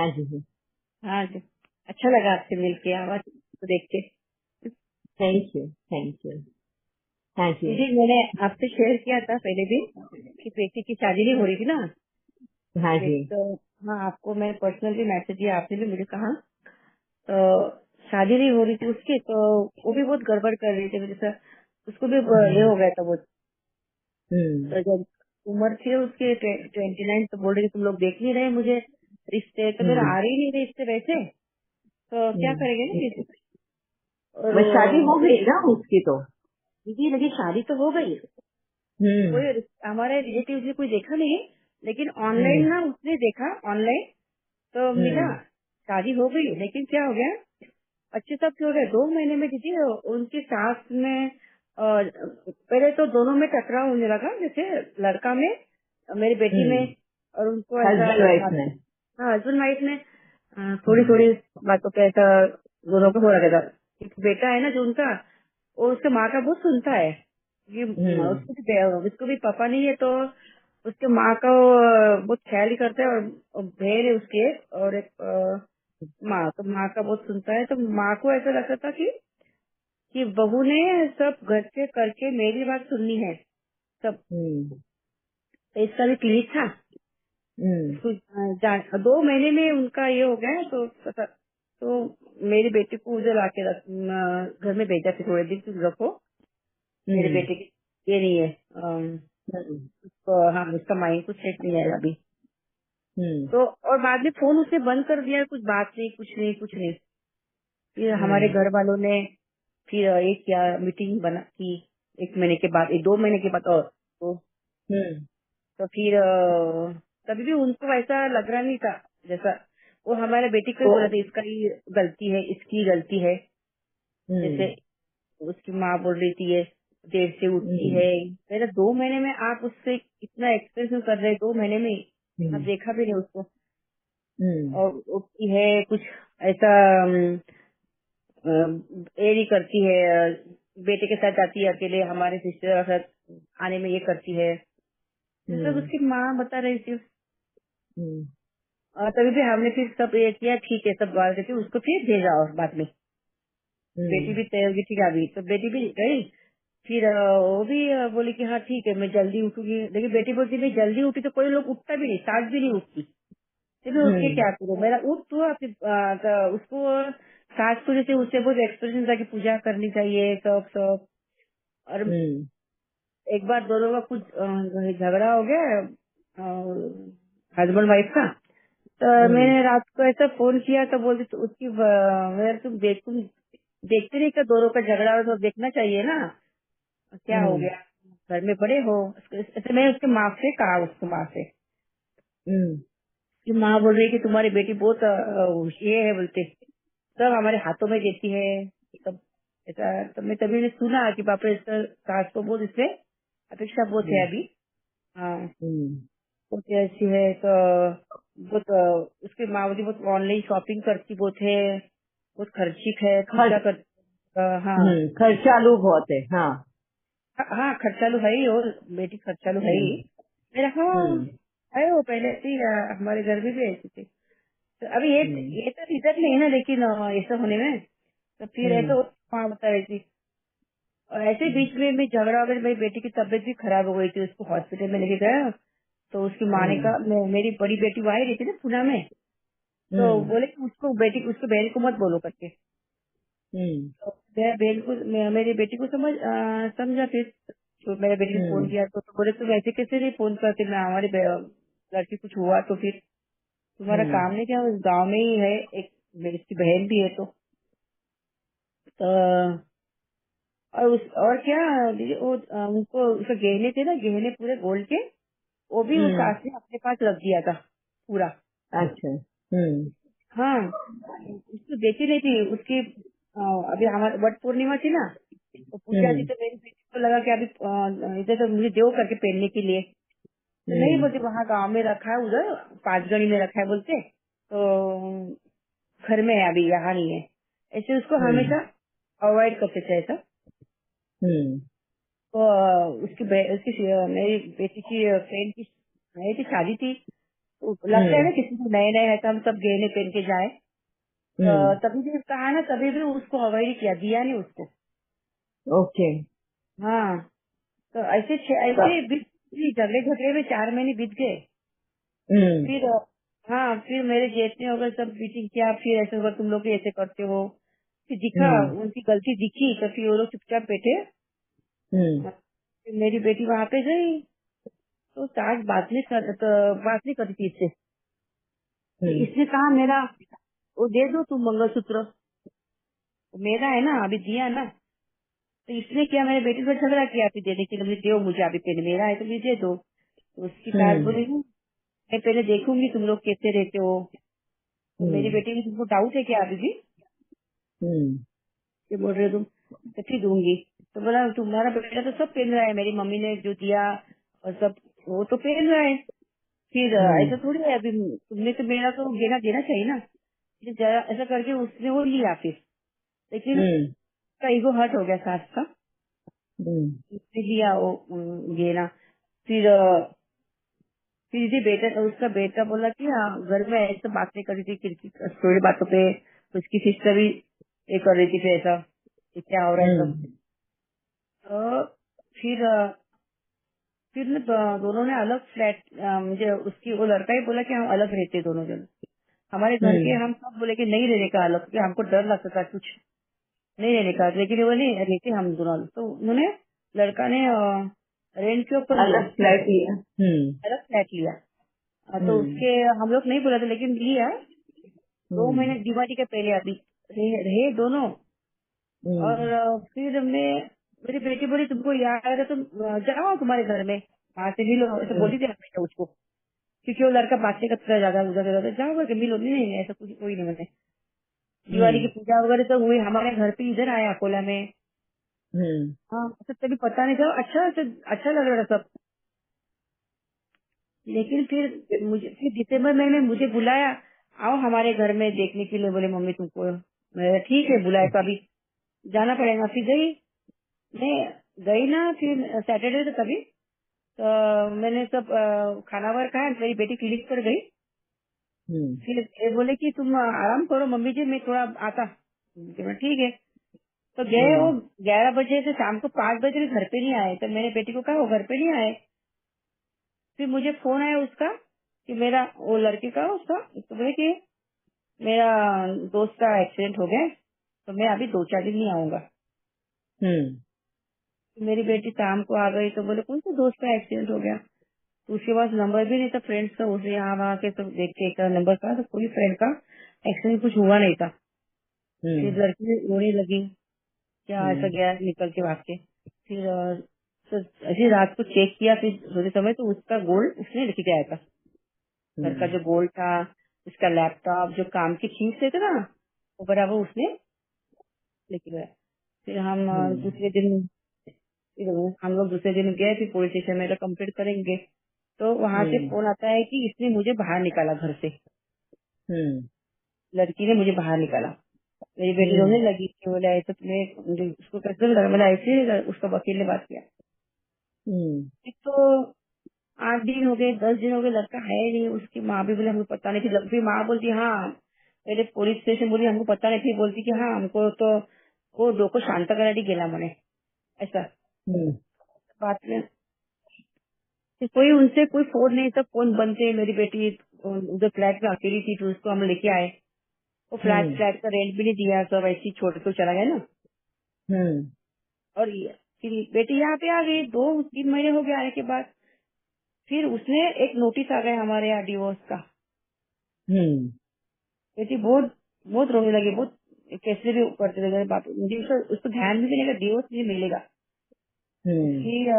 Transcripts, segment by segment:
हाँ जी जी। हाँ जी, अच्छा लगा आपसे मिलके, आवाज को देख के। Thank you thank you thank you. जी, मैंने आपसे शेयर किया था पहले भी कि बेटी की शादी नहीं हो रही थी ना। हाँ जी। तो हाँ, आपको मैं पर्सनली मैसेज दिया, आपने भी मुझे कहा। तो शादी नहीं हो रही थी उसकी, तो वो भी बहुत गड़बड़ कर रही थी, जैसा उसको भी ये हो गया था वो। तो जब उम्र थी उसकी 29, तो बोल रही तुम लोग देख नहीं रहे मुझे रिश्ते, तो मेरा आ रही नहीं रहे रिश्ते वैसे, तो क्या करेंगे ना ये। और बस शादी हो गई ना उसकी तो। दीदी लगी शादी तो हो गई, कोई हमारे रिलेटिव ने कोई देखा नहीं, लेकिन ऑनलाइन ना उसने देखा ऑनलाइन, तो मिला, शादी हो गई। लेकिन क्या हो गया, अच्छे सब हो गया 2 महीने में दीदी। उनकी सास में पहले तो दोनों में टकराव होने लगा, जैसे लड़का में, मेरी बेटी में, और उनको ऐसा हस्बैंड वाइफ में। हस्बैंड वाइफ में थोड़ी थोड़ी बातों पे ऐसा दोनों को हो रहा था। एक बेटा है ना जो उनका, वो उसके माँ का बहुत सुनता है। ये उसको भी पापा नहीं है, तो उसके माँ का वो बहुत ख्याल ही करता है। और बहन है उसकी एक, और एक माँ, तो माँ का बहुत सुनता है। तो माँ को ऐसा लगता था कि बहू ने सब घर के करके मेरी बात सुननी है सब। तो इसका भी क्लिक था। इसको 2 महीने में उनका ये हो गया, तो मेरी बेटी को उधर आके घर में भेजा थे, थोड़े दिन तुम रखो, मेरे बेटे की ये नहीं है, हाँ उसका माइंड कुछ सेट नहीं है अभी। तो और बाद में फोन उसने बंद कर दिया, कुछ बात नहीं, कुछ नहीं कुछ नहीं। फिर हमारे घर वालों ने फिर एक क्या मीटिंग बना की, 1 महीने के बाद, 2 महीने के बाद, और तो फिर तभी भी उनको ऐसा लग रहा नहीं था, जैसा वो हमारे बेटी को ही बोला था इसका ही गलती है, इसकी गलती है। जैसे उसकी माँ बोल रही थी ये देर से उठती है। पहले 2 महीने में आप उससे इतना एक्सप्रेसिव कर रहे हैं, 2 महीने में आप देखा भी नहीं उसको। और उठती है कुछ ऐसा ये नहीं करती है, बेटे के साथ जाती है अकेले, हमारे सिस्टर के साथ आने में ये करती है, ये सब उसकी माँ बता रही थी। तभी भी हमने फिर सब ये किया, ठीक है सब बात करके उसको फिर भेजा। और बाद में बेटी भी तैयार हुई, ठीक है अभी तो बेटी भी गई। फिर वो भी बोली कि हाँ ठीक है मैं जल्दी उठूंगी, लेकिन बेटी बोलती मैं जल्दी उठी तो कोई लोग उठता भी नहीं, सास भी नहीं उठती, तो मैं उठ के क्या करूँ, मेरा उठ तो अपनी तो उसको सास को जैसे उससे बहुत एक्सप्रेशन था कि पूजा करनी चाहिए सब सब। और एक बार दोनों का कुछ झगड़ा हो गया हस्बैंड वाइफ का। तो मैंने रात को ऐसा फोन किया तो बोलती तो उसकी मेरे तुम देखते नहीं क्या दोनों का झगड़ा हो तो देखना चाहिए ना, क्या हो गया, घर में बड़े हो। ऐसे मैं उसके माँ से कहा, उसको माँ से कि माँ बोल रही है कि तुम्हारी बेटी बहुत ये है बोलते, सब हमारे हाथों में देती है सब ऐसा। तो मैं तभी ने सुना कि बाप रे इसका सास को बहुत इससे अपेक्षा बहुत है अभी। हाँ बहुत ऐसी है, तो बहुत उसकी माँ बोली बहुत ऑनलाइन शॉपिंग करती बहुत है, बहुत खर्चिक है, खर्चा कर हाँ खर्चालू बहुत है। हाँ हाँ खर्चालू है ही, और बेटी खर्चालू है ही मेरा। हाँ है, वो पहले से ही, हमारे घर में भी ऐसी थी। तो अभी ये तो रिजल्ट नहीं है ना, लेकिन ऐसा होने में तो फिर ऐसा माँ बता रही थी। और ऐसे बीच में भी झगड़ा हो गया, मेरी बेटी की तबीयत भी खराब हो गई थी, उसको हॉस्पिटल में लेके गया। तो उसकी माँ ने कहा, मेरी बड़ी बेटी वो आई रही थी ना पुणे में, तो बोले कि उसको उसके बहन को मत बोलो करके। तो मेरे बहन को मेरी बेटी को समझा फिर। तो मेरे बेटी ने फोन किया, तो बोले तुम ऐसे कैसे नहीं फोन करते, मैं हमारी लड़की कुछ हुआ तो फिर तुम्हारा काम नहीं क्या, उस गाँव में ही है एक मेरी उसकी बहन भी है। तो और क्या दीदी, वो उनको उसके गहने थे ना, गहने पूरे गोल्ड के, वो भी उस सास ने अपने पास रख दिया था पूरा। अच्छा हाँ उसको देती नहीं थी उसकी। अभी हमारे वट पूर्णिमा थी ना, तो पूजा थी, तो मेरी बेटी को लगा कि अभी इधर तो मुझे दो करके पहनने के लिए, तो नहीं बोलते वहाँ गांव में रखा है, उधर 5 गणी में रखा है बोलते, तो घर में है अभी, यहाँ नहीं है। ऐसे उसको हमेशा अवॉइड करते थे ऐसा। तो उसकी मेरी बेटी की फ्रेंड की शादी थी, लगता है ना किसी को नए नए है तो हम सब गहने पहन के जाए। तभी भी कहा ना, तभी भी उसको अवॉइड किया, दिया नहीं उसको। ओके। हाँ, तो ऐसे झगड़े झगड़े में 4 महीने बीत गए। फिर हाँ, फिर मेरे जेठ ने अगर सब मीटिंग किया, फिर ऐसे होगा तुम लोग ऐसे करते हो। फिर दिखा, उनकी गलती दिखी, तो फिर वो लोग चुपचाप बैठे। फिर मेरी बेटी वहाँ पे गई तो सास बात नहीं करती थी इससे। इसने कहा मेरा वो दे दो तुम मंगलसूत्र, मेरा है ना, अभी दिया ना। तो इसने क्या, मेरे बेटे से झगड़ा किया फिर देने के लिए, मुझे दो, मुझे अभी पहले मेरा है तो मुझे दे दो। तो उसकी सास बोली मैं पहले देखूंगी तुम लोग कैसे रहते हो। तो मेरी बेटी में तुमको डाउट है क्या अभी भी, ये बोल रहे हो तुम, तो फिर दूंगी। तो बोला तुम्हारा बेटा तो सब पहन रहा है, मेरी मम्मी ने जो दिया और सब वो तो पहन रहा है। फिर ऐसा थोड़ी है, अभी तुमने तो मेरा तो देना देना चाहिए ना। फिर जरा ऐसा करके उसने वो लिया फिर, लेकिन उसका ईगो हर्ट हो गया सास का, उसने लिया वो गेना। फिर फिर इसी बेटा, उसका बेटा बोला कि हाँ घर में ऐसे बात नहीं कर रही थी, खिड़की थोड़ी बातों पे उसकी सिस्टर भी ये कर रही थी फिर ऐसा कि क्या हो रहा है सब। तो फिर फिर ना दोनों ने अलग फ्लैट, मुझे उसकी वो लड़का ही बोला कि हम अलग रहते दोनों जन। हमारे घर के हम सब बोले कि नहीं रहने का अलग, क्योंकि हमको डर लगता था कुछ नहीं रहने का, लेकिन वो नहीं रहते हम दोनों। तो उन्होंने, लड़का ने रेंट के ऊपर लिया, अलग फ्लैट लिया। अलग फ्लैट लिया। तो उसके हम लोग नहीं बोला था, लेकिन लिया 2 महीने दिवाली के पहले अभी रहे दोनों। और फिर मेरी बेटी बोली तुमको याद है तुम जाओ तुम्हारे घर में, वहाँ से मिलो, ऐसे बोली थी हमेशा उसको, क्योंकि वो लड़का बातें करता ज्यादा उधर उधर, जाओ करके मिलो। नहीं ऐसा कुछ कोई नहीं। मैंने दिवाली की पूजा वगैरह तो हुई हमारे घर पे, इधर आया अकोला में। हाँ, तो तभी पता नहीं था, अच्छा लग रहा था सब। लेकिन फिर मुझे फिर दिसंबर महीने में मुझे बुलाया, आओ हमारे घर में देखने के लिए, बोले मम्मी तुमको। मैं ठीक है बुलाए तो अभी जाना पड़ेगा। फिर गई, मैं गई ना, फिर सैटरडे था तभी। तो मैंने सब खाना वार खाया, मेरी बेटी क्लिनिक पर गई। फिर ये बोले कि तुम आराम करो मम्मी जी, मैं थोड़ा आता। मैं ठीक है। तो गए, वो 11 बजे से शाम को 5 बजे घर पे नहीं आए। तो मैंने बेटी को कहा वो घर पे नहीं आए। फिर मुझे फोन आया उसका कि मेरा, वो लड़के का उसका, तो बोले कि मेरा दोस्त का एक्सीडेंट हो गया, तो मैं अभी 2-4 दिन नहीं आऊंगा। तो मेरी बेटी शाम को आ गई, तो बोले कौन सा दोस्त का एक्सीडेंट हो गया। तो उसके पास नंबर भी नहीं था फ्रेंड्स का, उसे यहाँ वहाँ के सब देख के एक नंबर था, तो कोई फ्रेंड का एक्सीडेंट कुछ हुआ नहीं था। फिर लड़की रोने लगी, क्या ऐसा गया निकल के भाग के। फिर तो ऐसी रात को चेक किया, फिर सोते समय तो उसका गोल्ड उसने लेके गया था, घर का जो गोल्ड था, उसका लैपटॉप, जो काम की चीज थे ना, वो बराबर उसने लेके गया। फिर हम दूसरे दिन, फिर हम लोग दूसरे दिन गए, फिर पुलिस स्टेशन में कंप्लेंट करेंगे। तो वहाँ से फोन आता है कि इसने मुझे बाहर निकाला घर से, लड़की ने मुझे बाहर निकाला। मेरी बेटी रोने लगी कि बोला ऐसा तुम्हें, मुझे उसको कैसे लगा, बोला ऐसे उसका वकील ने बात किया। एक तो 8 दिन हो गए, 10 दिन हो गए, लड़का है नहीं। उसकी माँ भी बोले हमको पता नहीं थी, फिर माँ बोलती हाँ, पहले पुलिस स्टेशन बोली हमको पता नहीं थी, बोलती कि हाँ हमको तो वो दो को शांत कराने गेला मैंने, ऐसा बात में। फिर कोई उनसे कोई फोन नहीं, सब फोन बंद थे। मेरी बेटी उधर फ्लैट में अकेली थी, तो उसको हम लेके आए। वो फ्लैट का रेंट भी नहीं दिया, सब ऐसे ही छोड़ के चला गया ना। और फिर बेटी यहाँ पे आ गई, 2-3 महीने हो गए आने के बाद। फिर उसने एक नोटिस आ गया हमारे यहाँ डिवोर्स का। बेटी बहुत बहुत रोने लगी, बहुत कैसे भी करते लगे बाप, मुझे उसको ध्यान भी देने का, डिवोर्स मुझे मिलेगा। फिर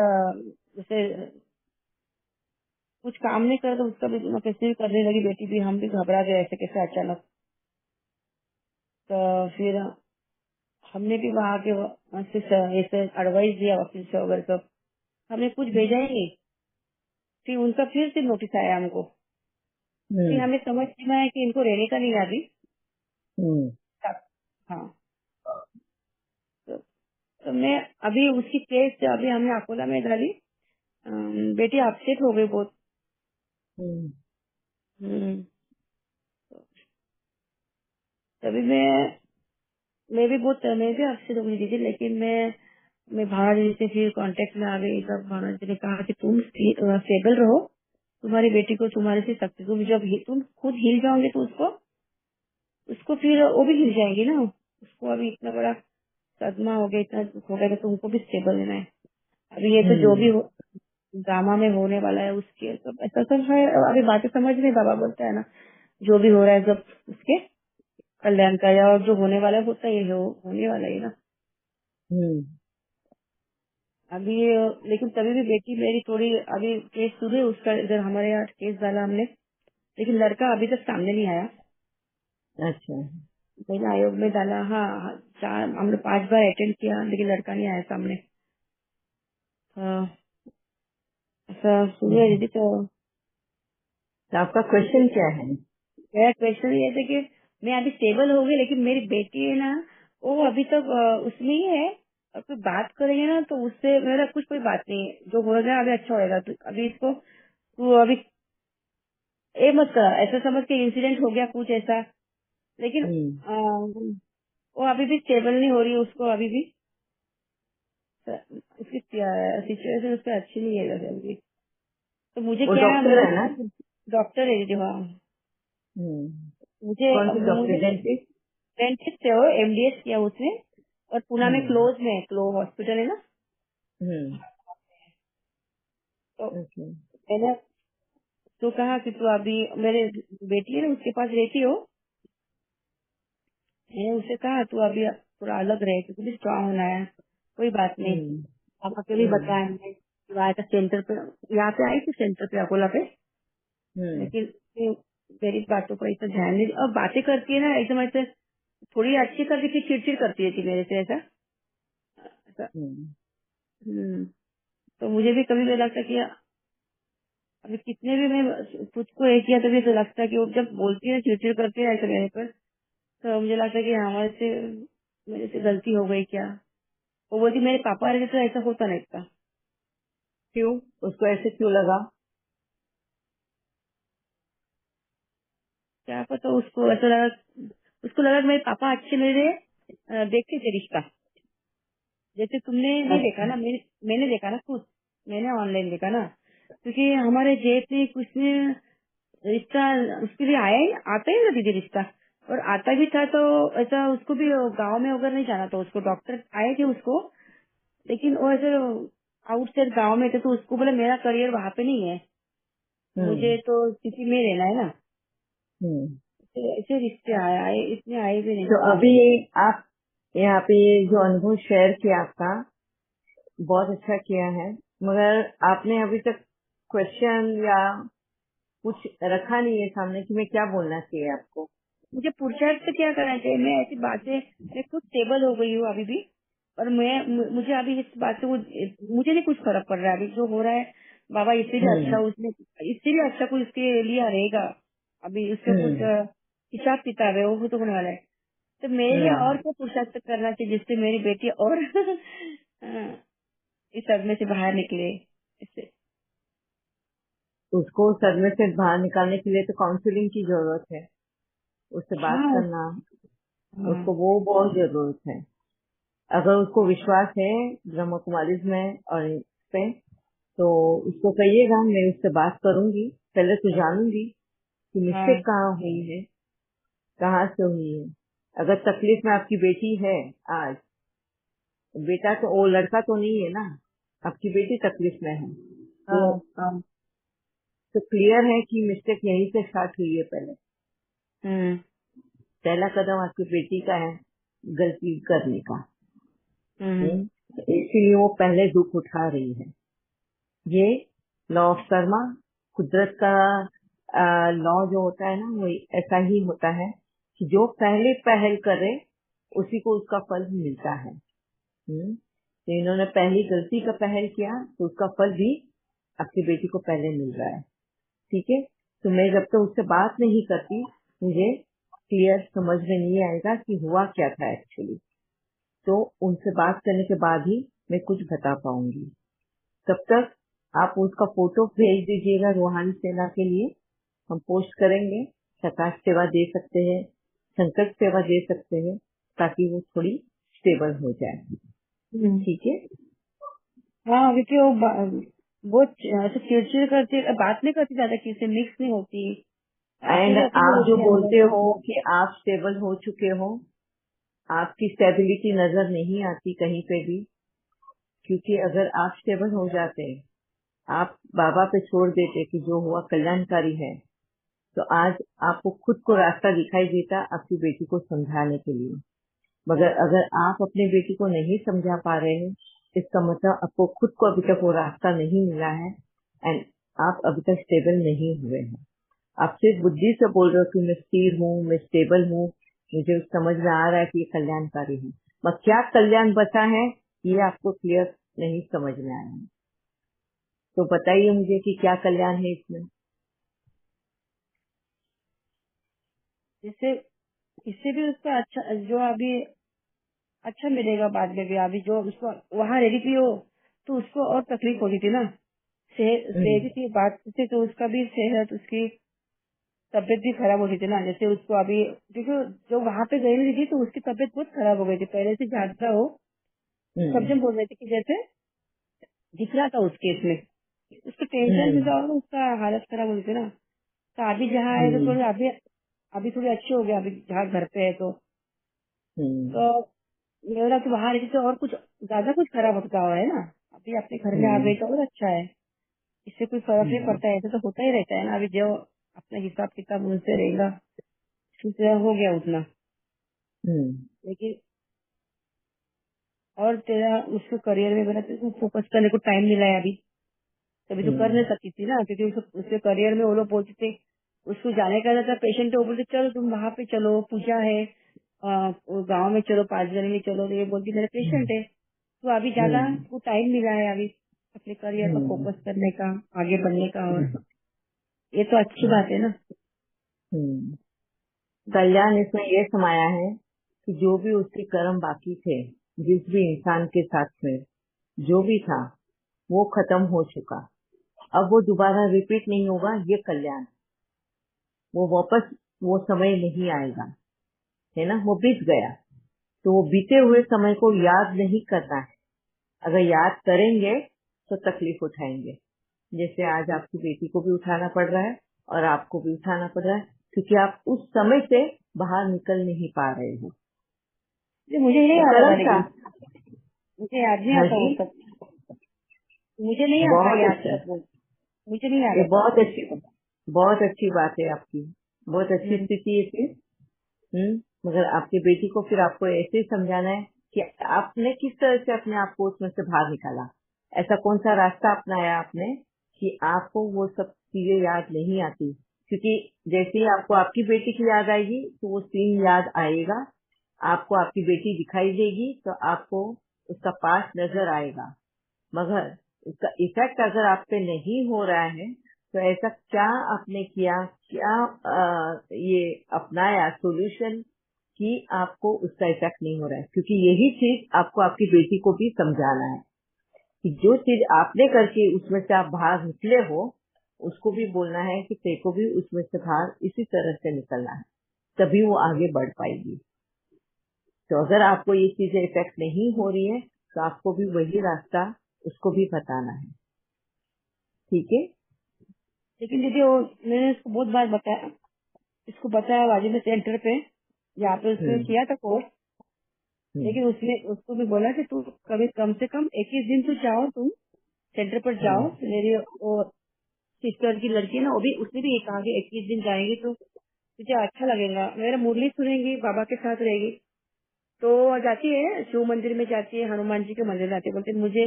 उसे कुछ काम नहीं करे तो उसका भी कैसे भी करने लगी बेटी भी, हम भी घबरा गए ऐसे कैसे अचानक। तो फिर हमने भी वहाँ के ऐसे एडवाइस दिया वकील से वगैरह सब, हमने कुछ भेजा ही नहीं। फिर उनका फिर से नोटिस आया हमको। फिर हमें समझ में आया कि इनको रहने का नहीं है अभी। हाँ, तो मैं अभी उसकी केस अभी हमने अकोला में डाली। बेटी अपसेट हो गई बहुत। हम्म, तभी मैं भी आपसे रोक दी थी, लेकिन मैं भावना दीदी से फिर कांटेक्ट में आ गई। तब भावना दीदी ने कहा कि तुम स्टेबल रहो, तुम्हारी बेटी को तुम्हारे से सकते, तुम खुद हिल जाओगे तो उसको उसको फिर वो भी हिल जाएगी ना। उसको अभी इतना बड़ा सदमा हो गया, इतना दुख हो गया, तो तुमको भी स्टेबल रहना है। अभी ये तो जो भी ड्रामा में होने वाला है उसके सब ऐसा सब है। अभी बातें समझ में बाबा बोलता है ना, जो भी हो रहा है सब उसके कल्याण का है, और जो होने वाला है होता ही है, होने वाला ही है ना। अभी लेकिन तभी भी बेटी मेरी थोड़ी, अभी केस शुरू है उसका, इधर हमारे यहाँ केस डाला हमने, लेकिन लड़का अभी तक सामने नहीं आया। अच्छा। महिला आयोग में डाला, हाँ हाँ, हमने 5 बार अटेंड किया, लेकिन लड़का नहीं आया सामने। हाँ, ऐसा शुरू है दीदी। तो तो आपका क्वेश्चन क्या है? मेरा क्वेश्चन ये था कि मैं अभी स्टेबल हो गई, लेकिन मेरी बेटी है ना, वो अभी तक उसमें ही है। और कोई बात करेंगे ना तो उससे मेरा कुछ कोई बात नहीं है, जो हो रहा है अभी अच्छा होएगा। तो अभी इसको तू अभी ये मत कर, ऐसा समझ के इंसिडेंट हो गया कुछ ऐसा, लेकिन वो अभी भी स्टेबल नहीं हो रही है। उसको अभी भी उसकी सिचुएशन उसकी अच्छी नहीं है वैसे अभी। तो मुझे वो क्या है, डॉक्टर मुझे है ना? डॉक्टर है दीदी, हाँ। मुझे कौन सी डॉक्टर? मुझे डेंटिस्ट? डेंटिस्ट है वो, एमडीएस किया उसने, और पुणे में हम्म। क्लोज में क्लो हॉस्पिटल है ना। हम्म। तो ओके। मैंने तो कहा कि तू अभी मेरे बेटी है ना उसके पास रहती हो, मैंने उससे कहा तू अभी थोड़ा अलग रहे, क्योंकि भी स्ट्रांग होना है। कोई बात नहीं, हम्म। पापा के भी हम्म। बताया हमने। आया था सेंटर पे, यहाँ पे आई थी सेंटर पे अकोला पे, हम्म। लेकिन ये मेरी बातों पर इतना ध्यान नहीं, और बातें करती है ना एकदम ऐसे, थोड़ी अच्छी करती थी, चिड़चिड़ करती थी मेरे से ऐसा ऐसा। हम्म। तो मुझे भी कभी भी लगता कि अभी कितने भी मैं खुद को एक किया, तभी तो लगता है कि वो जब बोलती है चिड़चिड़ करती है ऐसे मेरे पर, तो मुझे लगता है कि हमारे से मेरे से गलती हो गई क्या। वो बोलती मेरे पापा रहते तो ऐसा होता नहीं था। क्यों? उसको ऐसे क्यों लगा? क्या पता उसको ऐसा लगा, उसको लगा कि मेरे पापा अच्छे मेरे देखते थे रिश्ता, जैसे तुमने नहीं देखा अच्छा। ना, मैंने देखा ना खुद, मैंने ऑनलाइन देखा ना, क्योंकि हमारे जेठ ने कुछ ने रिश्ता उसके लिए आया ही, आता ही ना दीदी रिश्ता। और आता भी था तो ऐसा उसको भी गांव में अगर नहीं जाना था, उसको डॉक्टर आए थे उसको, लेकिन वो ऐसे आउटसाइड गांव में थे, तो उसको बोले मेरा करियर वहाँ पे नहीं है, हम्म। मुझे तो सिटी में रहना है ना। हम्म। ऐसे रिश्ते आए इतने आए भी नहीं तो थे। अभी आप यहाँ पे ये जो अनुभव शेयर किया आपका, बहुत अच्छा किया है, मगर आपने अभी तक क्वेश्चन या कुछ रखा नहीं है सामने कि मैं क्या बोलना चाहिए आपको। मुझे पुरुषार्थ क्या करना चाहिए, मैं ऐसी बातें, मैं खुद स्टेबल हो गई हूँ अभी भी, और मुझे अभी इस बात से मुझे नहीं कुछ फर्क पड़ रहा है अभी जो हो रहा है। बाबा इससे भी अच्छा, उसने इससे भी अच्छा कुछ उसके लिए रहेगा। अभी उसका कुछ हम्म। हिसाब किताब है, वो तो होने वाला है। तो मेरे लिए और हम्म। क्या पुरुषार्थ करना चाहिए जिससे मेरी बेटी और इस सब में से बाहर निकले इससे। उसको सदमे से बाहर निकालने के लिए तो काउंसलिंग की जरूरत है, उससे बात हाँ करना, हाँ उसको वो बहुत जरूरत है। अगर उसको विश्वास है ब्रह्म कुमारी में और इस पे, तो उसको कहिएगा मैं उससे बात करूंगी, पहले तो जानूंगी कि हाँ मिस्टेक कहाँ हुई है, कहाँ से हुई है। अगर तकलीफ में आपकी बेटी है आज, बेटा तो वो लड़का तो नहीं है ना, आपकी बेटी तकलीफ में है, तो हाँ हाँ। क्लियर है कि मिस्टेक यहीं से स्टार्ट हुई है। हम्म पहला कदम आपकी बेटी का है गलती करने का। हम्म तो इसीलिए वो पहले दुख उठा रही है। ये लॉ ऑफ कर्मा, कुदरत का लॉ जो होता है ना, वो ऐसा ही होता है कि जो पहले पहल करे उसी को उसका फल मिलता है। तो इन्होंने पहली गलती का पहल किया तो उसका फल भी आपकी बेटी को पहले मिल रहा है। ठीक है, तो मैं जब तक उससे बात नहीं करती, मुझे क्लियर समझ में नहीं आएगा कि हुआ क्या था एक्चुअली। तो उनसे बात करने के बाद ही मैं कुछ बता पाऊंगी। तब तक आप उसका फोटो भेज दीजिएगा रूहानी सेना के लिए, हम पोस्ट करेंगे, प्रकाश सेवा दे सकते हैं, संकट सेवा दे सकते हैं, ताकि वो थोड़ी स्टेबल हो जाए। ठीक है। हाँ, क्योंकि वो ऐसे चिड़चिड़ करती, बात नहीं करती, ज्यादा किसी से मिक्स नहीं होती, एंड अकेले अकेले आप जो रहती है बोलते अंदर। हो कि आप स्टेबल हो चुके हो, आपकी स्टेबिलिटी नजर नहीं आती कहीं पे भी, क्योंकि अगर आप स्टेबल हो जाते, आप बाबा पे छोड़ देते कि जो हुआ कल्याणकारी है, तो आज आपको खुद को रास्ता दिखाई देता आपकी बेटी को समझाने के लिए। मगर अगर आप अपनी बेटी को नहीं समझा पा रहे हैं, इसका मतलब आपको खुद को अभी तक वो रास्ता नहीं मिला है एंड आप अभी तक स्टेबल नहीं हुए हैं। आप सिर्फ बुद्धि से बोल रहे हो कि मैं स्थिर हूँ, मैं स्टेबल हूँ, मुझे समझ में आ रहा है कि ये कल्याणकारी है, मगर क्या कल्याण बचा है ये आपको क्लियर नहीं समझ में आया है। तो बताइए मुझे कि क्या कल्याण है इसमें। जिससे इससे भी उसका अच्छा, जो अभी अच्छा मिलेगा बाद में भी, अभी जो उसको वहाँ रेडी भी हो तो उसको और तकलीफ होगी थी ना, सेहत की बात से, तो उसका भी सेहत, उसकी तबीयत भी खराब हो गई थी ना। जैसे उसको अभी, क्योंकि जो वहाँ पे गई नहीं थी तो उसकी तबीयत बहुत खराब हो गई थी पहले से ज्यादा हो, सब जन बोल रहे थे कि जैसे दिख रहा था उसके इसमें, उसको टेंशन से था और उसका हालत खराब हो गई थी ना। तो अभी जहाँ है तो थोड़ी अभी अभी थोड़ी अच्छी हो गया, अभी जहाँ घर पे है तो मेरा तो वहाँ रहती तो और कुछ ज्यादा कुछ खराब होता हुआ है ना, अभी अपने घर में आ गई तो और अच्छा है, इससे कोई फर्क नहीं पड़ता है, ऐसे तो होता ही रहता है ना। अभी जो अपना हिसाब किताब उनसे रहेगा, उससे हो गया उतना। लेकिन और तेरा उसको करियर में बना तो फोकस करने को टाइम मिला है अभी, तभी तो कर नहीं सकती थी ना, क्योंकि उसके करियर में वो लोग बोलते थे, उसको जाने का था पेशेंट है, वो बोलते चलो तुम वहाँ पे चलो, पूजा है, गांव में चलो, 5 जने में चलो, तो ये बोलती मेरे पेशेंट है। तो अभी ज्यादा वो टाइम मिला है अभी अपने करियर पर फोकस करने का, आगे बढ़ने का, और ये तो अच्छी बात है ना। कल्याण इसमें ये समाया है कि जो भी उसके कर्म बाकी थे, जिस भी इंसान के साथ में जो भी था, वो खत्म हो चुका, अब वो दोबारा रिपीट नहीं होगा, ये कल्याण। वो वापस वो समय नहीं आएगा, है ना, वो बीत गया। तो वो बीते हुए समय को याद नहीं करना है, अगर याद करेंगे तो तकलीफ उठाएंगे। जैसे आज आपकी बेटी को भी उठाना पड़ रहा है और आपको भी उठाना पड़ रहा है, क्योंकि आप उस समय से बाहर निकल नहीं पा रहे हो। मुझे नहीं वो आता था, कर्म था। लेकिन मुझे याद नहीं हाँ आता जी, वो सब, मुझे नहीं आता बहुत याद अच्छा, सब वो, मुझे नहीं ये आता था। बहुत अच्छी बात है आपकी, बहुत अच्छी स्थिति है फिर। मगर आपकी बेटी को फिर आपको ऐसे ही समझाना है कि आपने किस तरह से अपने आप को उसमें से बाहर निकाला, ऐसा कौन सा रास्ता अपनाया आपने कि आपको वो सब चीजें याद नहीं आती। क्योंकि जैसे ही आपको आपकी बेटी की याद आएगी तो वो सीन याद आएगा, आपको आपकी बेटी दिखाई देगी तो आपको उसका पास नजर आएगा, मगर उसका इफेक्ट अगर आप पे नहीं हो रहा है तो ऐसा क्या आपने किया, क्या ये अपनाया सोल्यूशन कि आपको उसका इफेक्ट नहीं हो रहा है। क्योंकि यही चीज आपको आपकी बेटी को भी समझाना है कि जो चीज आपने करके उसमें से आप बाहर निकले हो, उसको भी बोलना है कि तेरे को भी उसमें से बाहर इसी तरह से निकलना है, तभी वो आगे बढ़ पाएगी। तो अगर आपको ये चीजें इफेक्ट नहीं हो रही है तो आपको भी वही रास्ता उसको भी बताना है। ठीक है। लेकिन दीदी वो, मैंने इसको बहुत बार बताया, इसको बताया बाजू में सेंटर पे जहाँ पे उसने किया था कोर्स, लेकिन उसने उसको भी बोला कि तू कभी कम से कम 21 दिन तो जाओ, तुम सेंटर पर जाओ। मेरी वो सिस्टर की लड़की है ना, वो भी, उसने भी ये कहा कि 21 दिन जाएंगी तो तुझे अच्छा लगेगा, मेरा मुरली सुनेंगी, बाबा के साथ रहेगी। तो जाती है शिव मंदिर में जाती है, हनुमान जी के मंदिर जाती है, बोलते मुझे,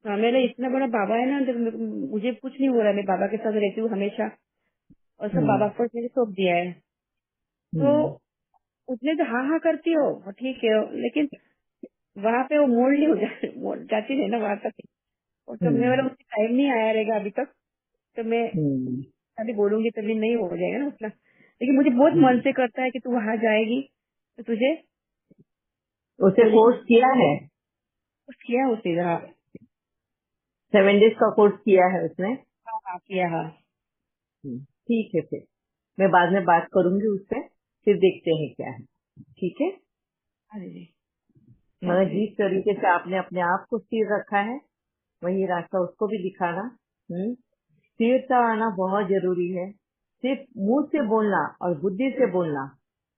हाँ, मेरा इतना बड़ा बाबा है ना, तो मुझे कुछ नहीं हो रहा है, मैं बाबा के साथ रहती हूँ हमेशा, और सब बाबा को मैंने सौंप दिया है। तो उसने तो हाँ हाँ करती हो, और ठीक है, लेकिन वहाँ पे वो मोड़ नहीं हो जाती है ना वहाँ तक, और तो मेरा मुझे टाइम नहीं आया रहेगा अभी तक, तो मैं अभी बोलूंगी तभी नहीं हो जाएगा ना उतना। लेकिन मुझे बहुत मन से करता है कि तू वहाँ जाएगी तो तुझे उसे सोल्यूशन कोर्स किया है, किया है उसने। हाँ 7 days का कोर्स किया है उसने। हाँ हाँ, किया। हाँ ठीक है, फिर मैं बाद में बात करूंगी उससे, फिर देखते हैं क्या है। ठीक है, हाँ दीदी। मगर जिस तरीके से आपने अपने आप को स्थिर रखा है वही रास्ता उसको भी दिखाना। स्थिरता आना बहुत जरूरी है। सिर्फ मुंह से बोलना और बुद्धि से बोलना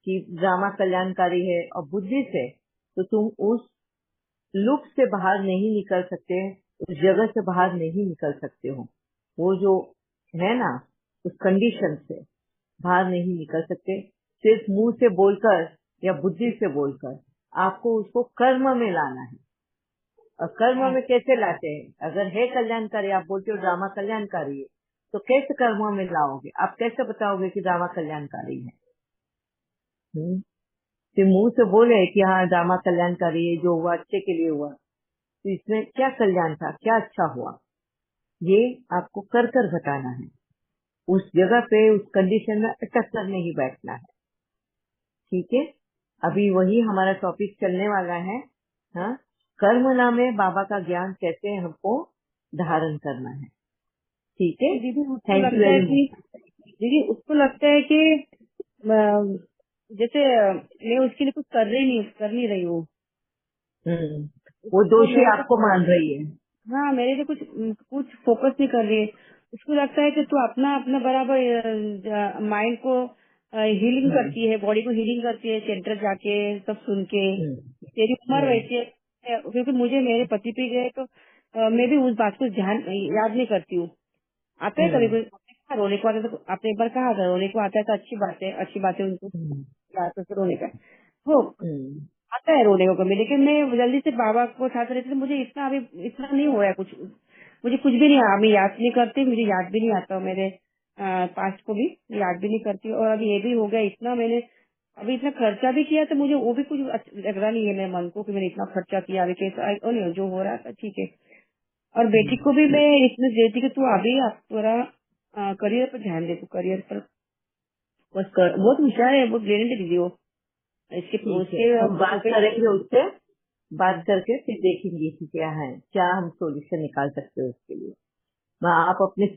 कि ड्रामा कल्याणकारी है और बुद्धि से, तो तुम उस लूप से बाहर नहीं निकल सकते, उस जगह से बाहर नहीं निकल सकते हो। वो जो है ना, उस कंडीशन से बाहर नहीं निकल सकते। सिर्फ मुंह से बोलकर या बुद्धि से बोलकर आपको उसको कर्म में लाना है। और कर्म में कैसे लाते हैं? अगर है कल्याणकारी, आप बोलते हो ड्रामा कल्याणकारी है, तो कैसे कर्मों में लाओगे? आप कैसे बताओगे कि ड्रामा कल्याणकारी है? फिर मुंह से बोले कि हाँ ड्रामा कल्याणकारी है, जो हुआ अच्छे के लिए हुआ, तो इसमें क्या कल्याण था, क्या अच्छा हुआ, ये आपको कर कर बताना है। उस जगह पे, उस कंडीशन में अटक कर नहीं बैठना है। ठीक है, अभी वही हमारा टॉपिक चलने वाला है। हाँ, कर्म नामे बाबा का ज्ञान कैसे हमको धारण करना है। ठीक है, दीदी उसको थैंक यू लगता है वेरी कि मच। दीदी उसको लगता है कि जैसे मैं उसके लिए कुछ कर नहीं रही हूँ। वो तो दोषी मेरे आपको मान रही है। हाँ मेरे लिए कुछ कुछ फोकस नहीं कर रही है। उसको लगता है कि तू अपना अपना बराबर माइंड को हीलिंग हम्म, करती है, बॉडी को हीलिंग करती है, सेंटर जाके सब सुन के। हम्म, तेरी उम्र हम्म, वैसी है, क्योंकि मुझे मेरे पति पे गए तो मैं भी उस बात को ध्यान याद नहीं करती हूँ। आता है कभी हम्म, कभी रोने को आता है, तो आपने एक बार कहा था रोने को आता है तो अच्छी बात है उनको हम्म, याद करके रोने का हो हम्म, आता है रोने को कभी। लेकिन मैं जल्दी से बाबा को साथ रहती, तो मुझे इतना अभी इतना नहीं हुआ है कुछ। मुझे कुछ भी नहीं मैं याद नहीं करती, मुझे याद भी नहीं आता मेरे पास्ट को भी याद भी नहीं करती। और अभी ये भी हो गया इतना, मैंने अभी इतना खर्चा भी किया तो मुझे वो भी कुछ लग रहा नहीं है मेरे मन को कि मैंने इतना खर्चा किया। अभी कैसा नहीं जो हो रहा था ठीक है। और बेटी को भी मैं इसमें देती कि तू अभी आप थोड़ा करियर पर ध्यान दे, तू करियर पर बस कर। बहुत होशियार है, बहुत ब्रिलियंट दीदी वो। इसके ठीक है, उसके हम बात प्रोफेशन करेंगे उससे, बात करके फिर देखेंगे कि क्या है, क्या हम सोल्यूशन निकाल सकते हैं उसके लिए। मैं आप अपने